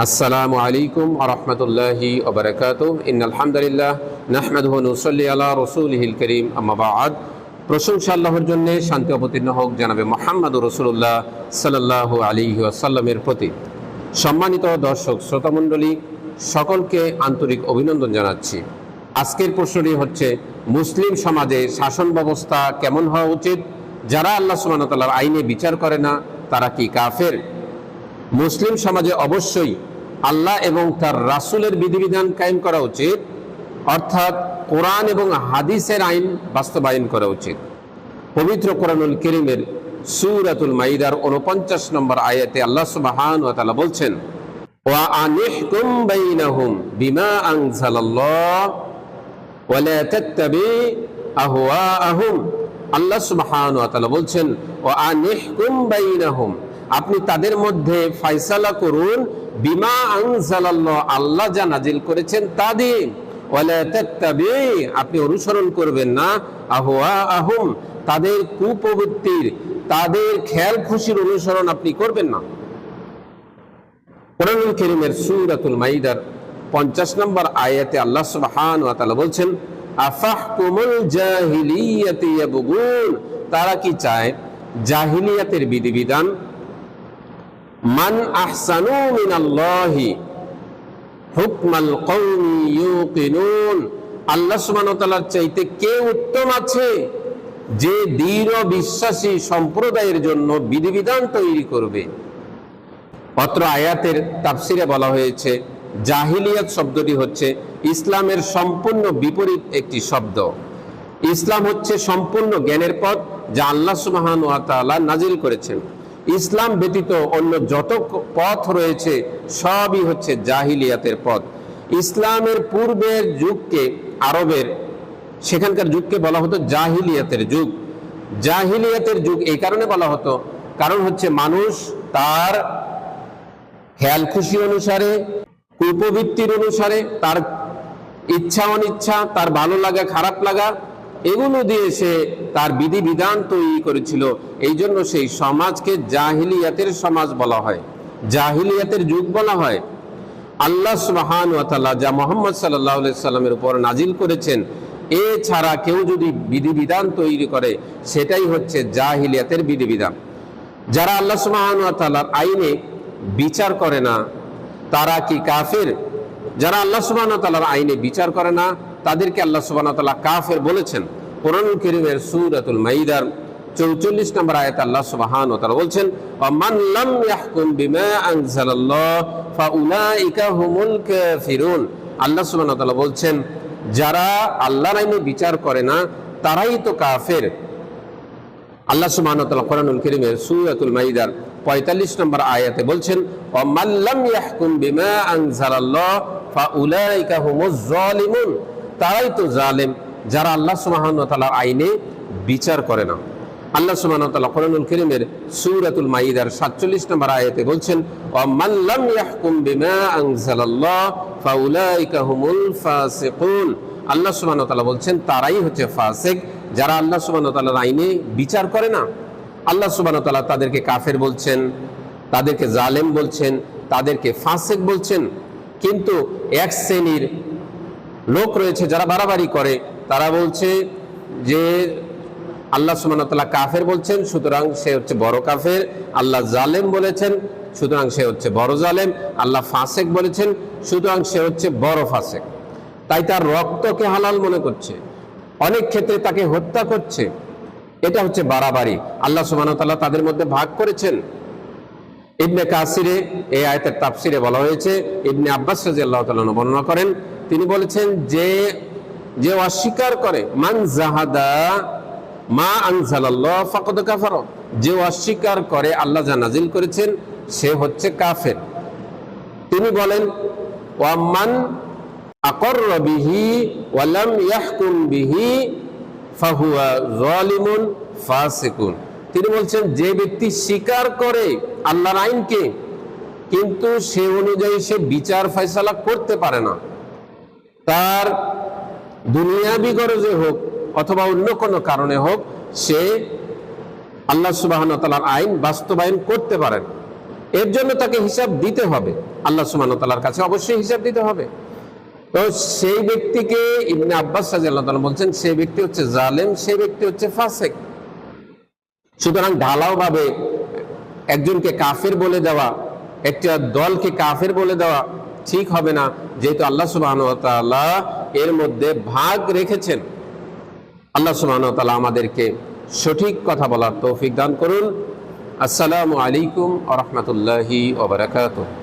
আসসালামু আলাইকুম ওয়া রাহমাতুল্লাহি ওয়া বারাকাতুহু ইন্নাল হামদুলিল্লাহ নাহমাদুহু ওয়া নুসাল্লি আলা রাসূলিহিল কারীম আম্মা বা'দ। প্রশংসা আল্লাহর জন্য, শান্তি অবতীর্ণ হোক জনাবে মুহাম্মদুর রাসূলুল্লাহ সাল্লাল্লাহু আলাইহি ওয়াসাল্লামের প্রতি। সম্মানিত দর্শক শ্রোতামণ্ডলী, সকলকে আন্তরিক অভিনন্দন জানাচ্ছি। আজকের প্রশ্নটি হচ্ছে, মুসলিম সমাজে শাসন ব্যবস্থা কেমন হওয়া উচিত? যারা আল্লাহ সুবহানাহু ওয়া তাআলার আইনে বিচার করে না তারা কি কাফের? মুসলিম সমাজে অবশ্যই আল্লাহ এবং তার রাসূলের বিধিবিধান কায়েম করা উচিত, অর্থাৎ কোরআন এবং হাদিসের আইন বাস্তবায়ন করা উচিত। পবিত্র কোরআনুল কারীমের সূরাতুল মাইদার 49 নম্বর আয়াতে আল্লাহ সুবহানাহু ওয়া তাআলা বলছেন, ওয়া আনিহকুম বাইনাহুম বিমা আনজালাল্লাহ ওয়া লা তাত্তাবি আহওয়াআহুম। আল্লাহ সুবহানাহু ওয়া তাআলা বলছেন, ওয়া আনিহকুম বাইনাহুম, আপনি তাদের মধ্যে ফয়সালা করুন, বিমা আনজালাল্লাহ, আল্লাহ যা নাজিল করেছেন তা দিয়ে, ওয়ালা তাত্তাবি, আপনি অনুসরণ করবেন না, আহওয়াআহুম, তাদের কুপ্রবৃত্তির, তাদের খেয়াল খুশির অনুসরণ আপনি করবেন না। কোরআনুল কারীমের সূরাতুল মাইদার 50 নম্বর আয়াতে আল্লাহ সুবহানাহু ওয়া তাআলা বলছেন, আফাহকুমুল জাহিলিয়াতি ইয়াবগুন, তারা কি চায় জাহিলিয়াতের বিধিবিধান। মান আহসানু মিনাল্লাহি হুকমাল কওমি ইউকিনুন, আল্লাহ সুবহানাহু ওয়া তাআলার চাইতে কে উত্তম আছে যে দৃঢ় বিশ্বাসী সম্প্রদায়ের জন্য বিধিবিধান তৈরি করবে। অত্র আয়াতের তাফসিরে বলা হয়েছে, জাহিলিয়াত শব্দটি হচ্ছে ইসলামের সম্পূর্ণ বিপরীত একটি শব্দ। ইসলাম হচ্ছে সম্পূর্ণ জ্ঞানের পথ যা আল্লাহ সুবহানাহু ওয়া তাআলা নাজিল করেছেন। ইসলাম ব্যতীত অন্য যত পথ রয়েছে সবই হচ্ছে জাহিলিয়াতের পথ। ইসলামের পূর্বের যুগকে, আরবের সেখানকার যুগকে বলা হতো জাহিলিয়াতের যুগ। জাহিলিয়াতের যুগ এই কারণে বলা হতো, কারণ হচ্ছে মানুষ তার খেয়াল খুশি অনুসারে, কুপ্রবৃত্তির অনুসারে, তার ইচ্ছা অনিচ্ছা, তার ভালো লাগা খারাপ লাগা, এগুলো দিয়ে সে তার বিধিবিধান তৈরি করেছিল। এই জন্য সেই সমাজকে জাহিলিয়াতের সমাজ বলা হয়, জাহিলিয়াতের যুগ বলা হয়। আল্লাহ সুবহানাহু ওয়া তাআলা যা মুহাম্মদ সাল্লাল্লাহু আলাইহি সাল্লামের উপর নাজিল করেছেন, এছাড়া কেউ যদি বিধিবিধান তৈরি করে সেটাই হচ্ছে জাহিলিয়াতের বিধিবিধান। যারা আল্লাহ সুবহানাহু ওয়া তাআলার আইনে বিচার করে না তারা কি কাফের? যারা আল্লাহ সুবহানাহু ওয়া তাআলার আইনে বিচার করে না তাদেরকে আল্লাহ সুবহানাহু ওয়া তাআলা কাফের বলেছেন। কোরআনুল কারীমের সূরাতুল মাইদার 44 নম্বর আয়াতে আল্লাহ সুবহানাহু ওয়া তাআলা বলছেন, ওয়া মান লাম ইয়াহকুম বিমা আনজালাল্লাহ ফাউলাইকা হুমুল কাফিরুন। আল্লাহ সুবহানাহু ওয়া তাআলা বলছেন, যারা আল্লাহর আইনে বিচার করে না তারাই তো কাফের। আল্লাহ সুবহানাহু ওয়া তাআলা কোরআনুল কারীমের সূরাতুল মাইদার 45 নম্বর আয়াতে বলছেন, ওয়া মান লাম ইয়াহকুম বিমা আনজালাল্লাহ ফাউলাইকা হুমুজ জালিমুন, তারাই তো জালেম যারা আল্লাহ সুবহানাহু ওয়া তাআলার আইনে বিচার করে না। আল্লাহ সুবহানাহু ওয়া তাআলা কোরআনুল কারীমের সূরাতুল মাইদার 47 নম্বর আয়াতে বলছেন, ওয়া মান লাম ইয়াহকুম বিমা আনজালাল্লাহ ফাউলাইকা হুমুল ফাসিকুন। আল্লাহ সুবহানাহু ওয়া তাআলা বলছেন, তারাই হচ্ছে ফাসিক যারা আল্লাহ সুবহানাহু ওয়া তাআলার আইনে বিচার করে না। আল্লাহ সুবহানাহু ওয়া তাআলা তাদেরকে কাফের বলছেন, তাদেরকে জালেম বলছেন, তাদেরকে ফাসিক বলছেন। কিন্তু এক শ্রেণীর লোক রয়েছে যারা বাড়াবাড়ি করে, তারা বলছে যে আল্লাহ সুবহানাহু ওয়া তাআলা কাফের বলছেন, সুতরাং সে হচ্ছে বড় কাফের। আল্লাহ জালেম বলেছেন, সুতরাং সে হচ্ছে বড় জালেম। আল্লাহ ফাসিক বলেছেন, সুতরাং সে হচ্ছে বড় ফাসিক। তাই তার রক্তকে হালাল মনে করছে, অনেক ক্ষেত্রে তাকে হত্যা করছে। এটা হচ্ছে বাড়াবাড়ি। আল্লাহ সুবহানাহু ওয়া তাআলা তাদের মধ্যে ভাগ করেছেন। ইবনে কাসিরে এই আয়াতের তাফসিরে বলা হয়েছে, ইবনে আব্বাস রাদিয়াল্লাহু তাআলা বর্ণনা করেন, তিনি বলেছেন যে অস্বীকার করে, মান জাহাদা মা আনজালাল্লাহ ফাকাদ কাফার, যে অস্বীকার করে আল্লাহ যা নাজিল করেছেন সে হচ্ছে কাফের। তিনি বলেন, ওয়া মান আকররা বিহি ওয়া লাম ইয়াহকুম বিহি ফাহুয়া যালিমুন ফাসিকুন। তিনি বলছেন, যে ব্যক্তি স্বীকার করে আল্লাহর আইনকে কিন্তু সে অনুযায়ী সে বিচার ফয়সালা করতে পারে না, তার দুনিয়াবি গরজে হোক অথবা অন্য কোনো কারণে হোক, সে আল্লাহ সুবহানাহু ওয়া তাআলার আইন বাস্তবায়ন করতে পারে না, এর জন্য তাকে হিসাব দিতে হবে। আল্লাহ সুবহানাহু ওয়া তাআলার কাছে অবশ্যই হিসাব দিতে হবে। তো সেই ব্যক্তিকে ইবনে আব্বাস রাদিয়াল্লাহু তাআলা বলছেন সেই ব্যক্তি হচ্ছে জালেম, সেই ব্যক্তি হচ্ছে ফাসিক। সুতরাং ঢালাও ভাবে একজনকে কাফের বলে দেওয়া, একটা দলকে কাফের বলে দেওয়া ঠিক হবে না, যেহেতু আল্লাহ সুবহানাহু ওয়া তাআলা এর মধ্যে ভাগ রেখেছেন। আল্লাহ সুবহানাহু ওয়া তাআলা আমাদেরকে সঠিক কথা বলার তৌফিক দান করুন। আসসালামু আলাইকুম ওয়া রাহমাতুল্লাহি ওয়া বারাকাতুহু।